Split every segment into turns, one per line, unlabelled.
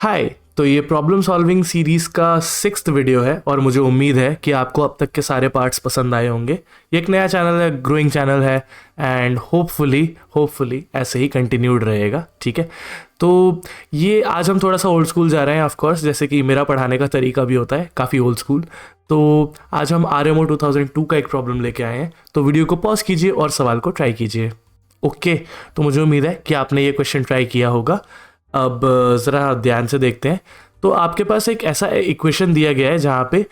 हाय। तो ये problem solving series का 6th वीडियो है और मुझे उम्मीद है कि आपको अब तक के सारे पार्ट्स पसंद आए होंगे। ये एक नया चैनल है, ग्रोइंग चैनल है एंड होपफुली ऐसे ही कंटिन्यूड रहेगा। ठीक है, तो ये आज हम थोड़ा सा ओल्ड स्कूल जा रहे हैं, ऑफ कोर्स, जैसे कि मेरा पढ़ाने का तरीका भी होता है काफ़ी ओल्ड स्कूल। तो आज हम RMO 2002 का एक प्रॉब्लम लेके आए हैं, तो वीडियो को पॉज कीजिए और सवाल को ट्राई कीजिए। ओके, तो मुझे उम्मीद है कि आपने ये क्वेश्चन ट्राई किया होगा। अब ज़रा ध्यान से देखते हैं। तो आपके पास एक ऐसा इक्वेशन दिया गया है जहाँ पे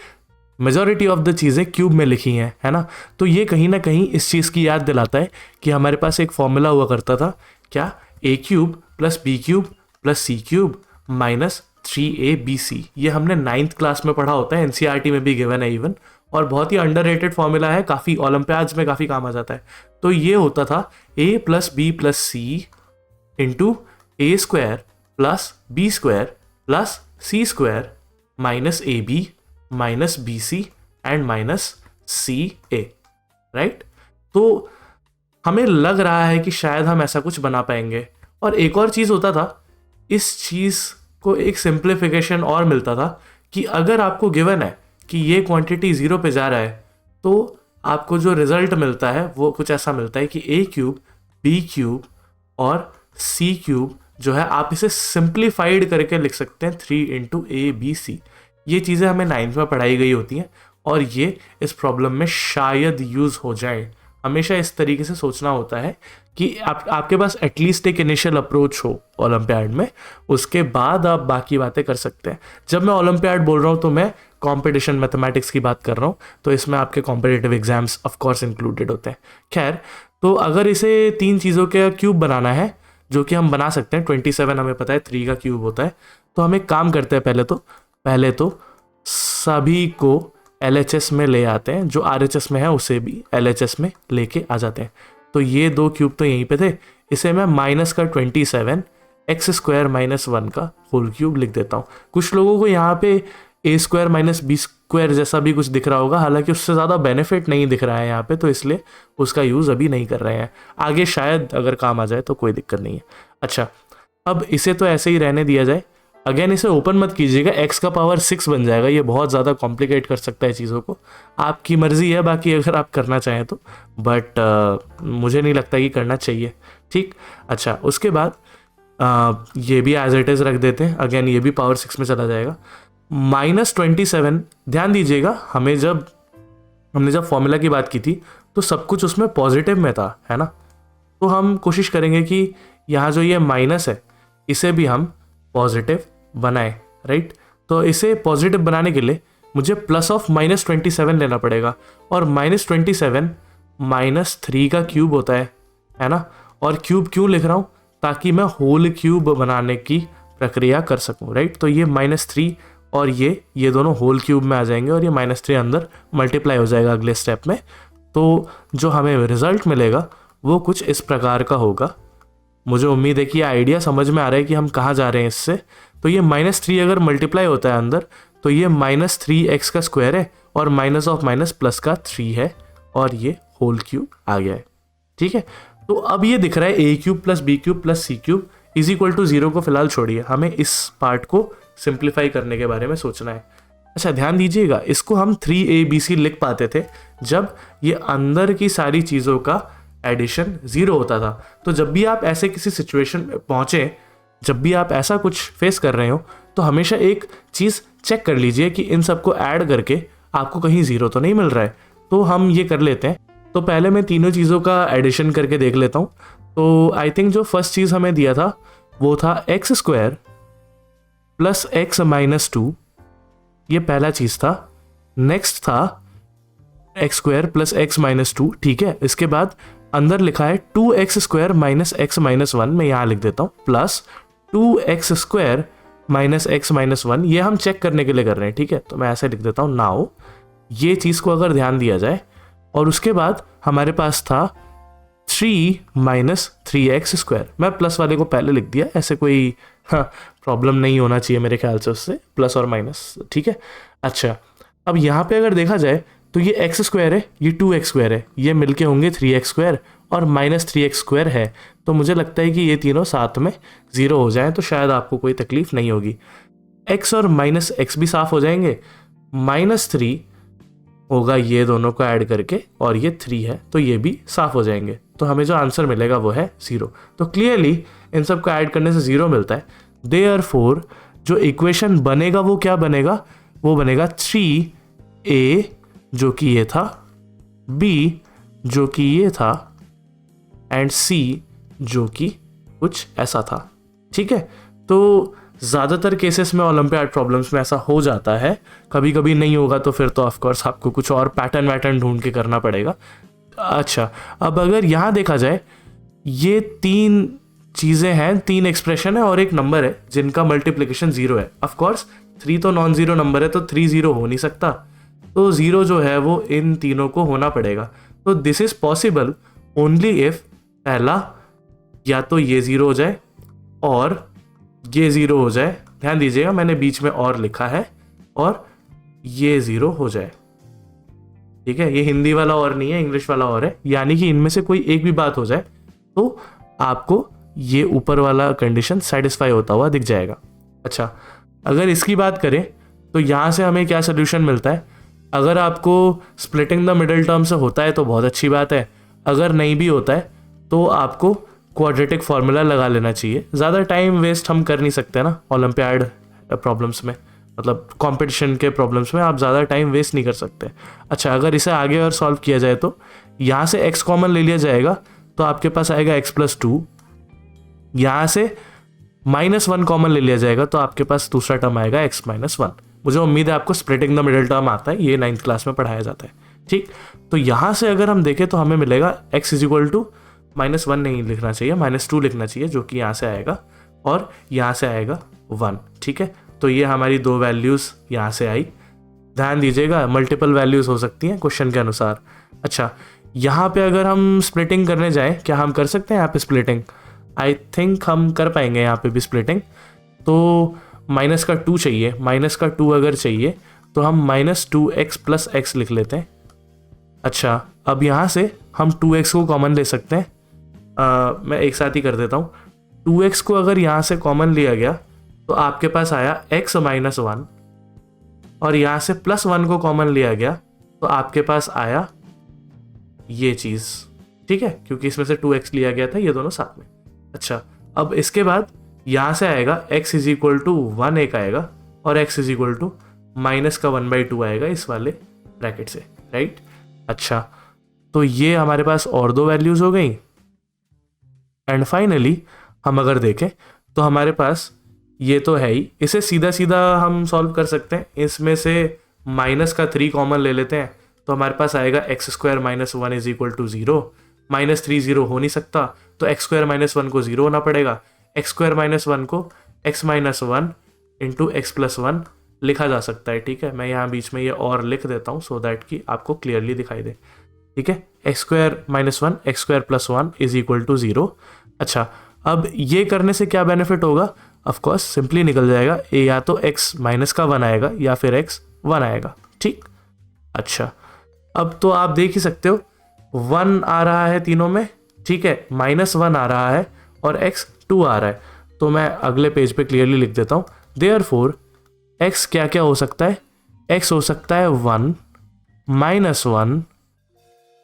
मेजॉरिटी ऑफ द चीज़ें क्यूब में लिखी हैं, है ना। तो ये कहीं ना कहीं इस चीज़ की याद दिलाता है कि हमारे पास एक फॉर्मूला हुआ करता था, क्या, a³ + b³ + c³ - 3abc। ये हमने 9th क्लास में पढ़ा होता है, NCERT में भी गिवन है इवन, और बहुत ही अंडररेटेड फॉर्मूला है, काफ़ी ओलंपियाड्स में काफ़ी काम आ जाता है। तो ये होता था a + b + c × a² + b² + c² - ab - bc and -ca, right. तो हमें लग रहा है कि शायद हम ऐसा कुछ बना पाएंगे। और एक और चीज़ होता था, इस चीज़ को एक सिंप्लीफिकेशन और मिलता था कि अगर आपको गिवन है कि ये क्वांटिटी 0 पे जा रहा है, तो आपको जो रिजल्ट मिलता है वो कुछ ऐसा मिलता है कि a³ b³ और c³ जो है, आप इसे सिंप्लीफाइड करके लिख सकते हैं 3 × abc। ये चीज़ें हमें 9th में पढ़ाई गई होती हैं और ये इस प्रॉब्लम में शायद यूज़ हो जाए। हमेशा इस तरीके से सोचना होता है कि आपके पास एटलीस्ट एक इनिशियल अप्रोच हो ओलंपियाड में, उसके बाद आप बाकी बातें कर सकते हैं। जब मैं ओलंपियाड बोल रहा हूँ तो मैं कंपटीशन मैथमेटिक्स की बात कर रहा हूँ, तो इसमें आपके competitive exams of course included होते हैं। खैर, तो अगर इसे 3 चीज़ों के क्यूब बनाना है, जो कि हम बना सकते हैं, 27 हमें पता है 3 का क्यूब होता है, तो हम एक काम करते हैं, पहले तो सभी को LHS में ले आते हैं, जो RHS में है उसे भी LHS में लेके आ जाते हैं। तो ये 2 क्यूब तो यहीं पे थे, इसे मैं -27 x² - 1 का होल क्यूब लिख देता हूँ। कुछ लोगों को यहाँ पे a² - b² जैसा भी कुछ दिख रहा होगा, हालांकि उससे ज़्यादा बेनिफिट नहीं दिख रहा है यहाँ पे, तो इसलिए उसका यूज़ अभी नहीं कर रहे हैं। आगे शायद अगर काम आ जाए तो कोई दिक्कत नहीं है। अच्छा, अब इसे तो ऐसे ही रहने दिया जाए। अगेन इसे ओपन मत कीजिएगा, x का पावर 6 बन जाएगा, ये बहुत ज़्यादा कॉम्प्लिकेट कर सकता है चीज़ों को। आपकी मर्जी है बाकी, अगर आप करना चाहें तो, बट मुझे नहीं लगता कि करना चाहिए। ठीक, अच्छा, उसके बाद ये भी एज इट इज़ रख देते हैं। अगेन ये भी पावर 6 में चला जाएगा। -27, ध्यान दीजिएगा, हमने जब फॉर्मूला की बात की थी तो सब कुछ उसमें पॉजिटिव में था, है ना। तो हम कोशिश करेंगे कि यहाँ जो ये माइनस है इसे भी हम पॉजिटिव बनाएं, राइट। तो इसे पॉजिटिव बनाने के लिए मुझे +27 लेना पड़ेगा, और -27 -3 का क्यूब होता है ना। और क्यूब क्यों लिख रहा हूँ, ताकि मैं होल क्यूब बनाने की प्रक्रिया कर सकूँ, राइट। तो ये -3 और ये दोनों होल क्यूब में आ जाएंगे, और ये -3 अंदर मल्टीप्लाई हो जाएगा अगले स्टेप में। तो जो हमें रिजल्ट मिलेगा वो कुछ इस प्रकार का होगा। मुझे उम्मीद है कि ये आइडिया समझ में आ रहा है कि हम कहाँ जा रहे हैं इससे। तो ये -3 अगर मल्टीप्लाई होता है अंदर, तो ये -3x का स्क्वायर है, और माइनस ऑफ माइनस प्लस का 3 है, और ये होल क्यूब आ गया है। ठीक है, तो अब ये दिख रहा है a³ + b³ + c³ = 0 को फिलहाल छोड़िए, हमें इस पार्ट को सिंप्लीफाई करने के बारे में सोचना है। अच्छा, ध्यान दीजिएगा, इसको हम 3abc लिख पाते थे जब ये अंदर की सारी चीज़ों का एडिशन 0 होता था। तो जब भी आप ऐसे किसी सिचुएशन में पहुँचे, जब भी आप ऐसा कुछ फेस कर रहे हो, तो हमेशा एक चीज़ चेक कर लीजिए कि इन सबको ऐड करके आपको कहीं 0 तो नहीं मिल रहा है। तो हम ये कर लेते हैं। तो पहले मैं तीनों चीज़ों का एडिशन करके देख लेता हूँ। तो आई थिंक जो फर्स्ट चीज़ हमें दिया था वो था x² + x - 2, ये पहला चीज़ था। नेक्स्ट था x² + x - 2, ठीक है। इसके बाद अंदर लिखा है 2x² - x - 1, मैं यहाँ लिख देता हूँ, प्लस 2x² - x - 1, ये हम चेक करने के लिए कर रहे हैं, ठीक है। तो मैं ऐसे लिख देता हूँ। नाउ ये चीज़ को अगर ध्यान दिया जाए, और उसके बाद हमारे पास था 3 - 3x², मैं प्लस वाले को पहले लिख दिया, ऐसे कोई प्रॉब्लम नहीं होना चाहिए मेरे ख्याल से उससे, प्लस और माइनस, ठीक है। अच्छा, अब यहाँ पे अगर देखा जाए तो ये x² है, ये 2x² है, ये मिलके होंगे 3x², और -3x² है, तो मुझे लगता है कि ये तीनों साथ में 0 हो जाएं तो शायद आपको कोई तकलीफ नहीं होगी। x और -x भी साफ हो जाएंगे, -3 होगा ये दोनों को ऐड करके और ये 3 है तो ये भी साफ हो जाएंगे, तो हमें जो आंसर मिलेगा वो है 0। तो क्लियरली इन सब को ऐड करने से 0 मिलता है। देयरफॉर जो इक्वेशन बनेगा वो क्या बनेगा, वो बनेगा 3a जो कि ये था, b जो कि ये था, एंड c जो कि कुछ ऐसा था। ठीक है, तो ज़्यादातर केसेस में ओलंपियाड प्रॉब्लम्स में ऐसा हो जाता है, कभी कभी नहीं होगा तो फिर तो ऑफकोर्स आपको कुछ और पैटर्न ढूंढ के करना पड़ेगा। अच्छा, अब अगर यहाँ देखा जाए, ये 3 चीज़ें हैं, 3 एक्सप्रेशन है और एक नंबर है जिनका मल्टीप्लिकेशन 0 है। ऑफकोर्स 3 तो नॉन ज़ीरो नंबर है तो 3 0 हो नहीं सकता, तो 0 जो है वो इन तीनों को होना पड़ेगा। तो this is possible only if पहला या तो ये 0 हो जाए और ये 0 हो जाए, ध्यान दीजिएगा मैंने बीच में और लिखा है, और ये 0 हो जाए। ठीक है, ये हिंदी वाला और नहीं है, इंग्लिश वाला और है, यानी कि इनमें से कोई एक भी बात हो जाए तो आपको ये ऊपर वाला कंडीशन सेटिस्फाई होता हुआ दिख जाएगा। अच्छा, अगर इसकी बात करें तो यहाँ से हमें क्या सोल्यूशन मिलता है। अगर आपको स्प्लिटिंग द मिडिल टर्म से होता है तो बहुत अच्छी बात है, अगर नहीं भी होता है तो आपको क्वाड्रेटिक फार्मूला लगा लेना चाहिए। ज़्यादा टाइम वेस्ट हम कर नहीं सकते ना ओलंपियाड प्रॉब्लम्स में, मतलब कंपटीशन के प्रॉब्लम्स में आप ज़्यादा टाइम वेस्ट नहीं कर सकते। अच्छा, अगर इसे आगे और सॉल्व किया जाए तो यहाँ से x कॉमन ले लिया जाएगा तो आपके पास आएगा x+2, यहाँ से -1 कॉमन ले लिया जाएगा तो आपके पास दूसरा टर्म आएगा x-1। मुझे उम्मीद है आपको स्प्लिटिंग द मिडिल टर्म आता है, ये 9th क्लास में पढ़ाया जाता है। ठीक, तो यहाँ से अगर हम देखें तो हमें मिलेगा x = -1 नहीं लिखना चाहिए, -2 लिखना चाहिए, जो कि यहाँ से आएगा और यहाँ से आएगा 1। ठीक है, तो ये हमारी 2 वैल्यूज़ यहाँ से आई। ध्यान दीजिएगा मल्टीपल वैल्यूज़ हो सकती हैं क्वेश्चन के अनुसार। अच्छा, यहाँ पे अगर हम स्प्लिटिंग करने जाएं, क्या हम कर सकते हैं यहाँ पे स्प्लिटिंग? आई थिंक हम कर पाएंगे यहाँ पे भी स्प्लिटिंग। तो -2 चाहिए, -2 अगर चाहिए तो हम -2x + x लिख लेते हैं। अच्छा, अब यहाँ से हम 2x को कॉमन ले सकते हैं। मैं एक साथ ही कर देता हूँ। 2x को अगर यहाँ से कॉमन लिया गया तो आपके पास आया x-1, और यहाँ से +1 को कॉमन लिया गया तो आपके पास आया ये चीज़। ठीक है, क्योंकि इसमें से 2x लिया गया था, ये दोनों साथ में। अच्छा, अब इसके बाद यहाँ से आएगा x = 1 एक आएगा और x = -1/2 आएगा इस वाले ब्रैकेट से, राइट। अच्छा, तो ये हमारे पास और 2 वैल्यूज हो गई। एंड फाइनली हम अगर देखें तो हमारे पास ये तो है ही, इसे सीधा सीधा हम सॉल्व कर सकते हैं। इसमें से -3 कॉमन ले लेते हैं तो हमारे पास आएगा x² - 1 = 0। -3 0 हो नहीं सकता तो x² - 1 को 0 होना पड़ेगा। x² - 1 को x-1 × x+1 लिखा जा सकता है। ठीक है, मैं यहाँ बीच में ये और लिख देता हूँ सो दैट कि आपको क्लियरली दिखाई दे। ठीक है, x² - 1 x² + 1 = 0। अच्छा, अब ये करने से क्या बेनिफिट होगा? ऑफकोर्स सिंपली निकल जाएगा, या तो x -1 आएगा या फिर x 1 आएगा। ठीक, अच्छा, अब तो आप देख ही सकते हो 1 आ रहा है तीनों में। ठीक है, -1 आ रहा है और x 2 आ रहा है, तो मैं अगले पेज पे क्लियरली लिख देता हूँ। देयरफॉर x क्या क्या हो सकता है? x हो सकता है 1, -1,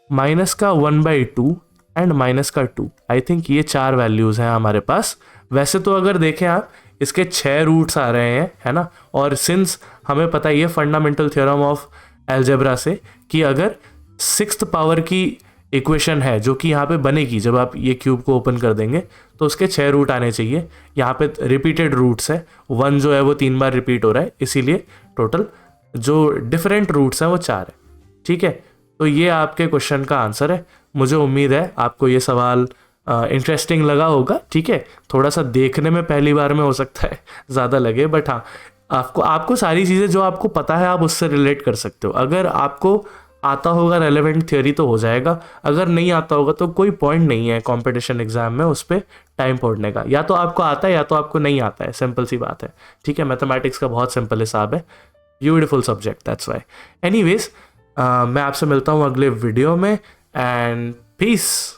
-1/2 एंड -2। आई थिंक ये 4 वैल्यूज़ हैं हमारे पास। वैसे तो अगर देखें आप, इसके 6 रूट्स आ रहे हैं, है ना। और सिंस हमें पता ही है फंडामेंटल थ्योरम ऑफ अलजेब्रा से कि अगर 6th पावर की इक्वेशन है जो कि यहाँ पे बनेगी जब आप ये क्यूब को ओपन कर देंगे, तो उसके 6 रूट आने चाहिए। यहाँ पे रिपीटेड रूट्स है, 1 जो है वो 3 बार रिपीट हो रहा है, इसीलिए टोटल जो डिफरेंट रूट्स हैं वो 4 है। ठीक है, तो ये आपके क्वेश्चन का आंसर है। मुझे उम्मीद है आपको ये सवाल इंटरेस्टिंग लगा होगा। ठीक है, थोड़ा सा देखने में पहली बार में हो सकता है ज़्यादा लगे, बट हाँ, आपको सारी चीज़ें जो आपको पता है आप उससे रिलेट कर सकते हो। अगर आपको आता होगा रेलेवेंट थ्योरी तो हो जाएगा, अगर नहीं आता होगा तो कोई पॉइंट नहीं है कंपटीशन एग्जाम में उस पर टाइम पढ़ने का। या तो आपको आता है या तो आपको नहीं आता है, सिंपल सी बात है। ठीक है, मैथमेटिक्स का बहुत सिंपल हिसाब है, beautiful subject, that's why. Anyways, मैं आपसे मिलता हूँ अगले वीडियो में, एंड पीस।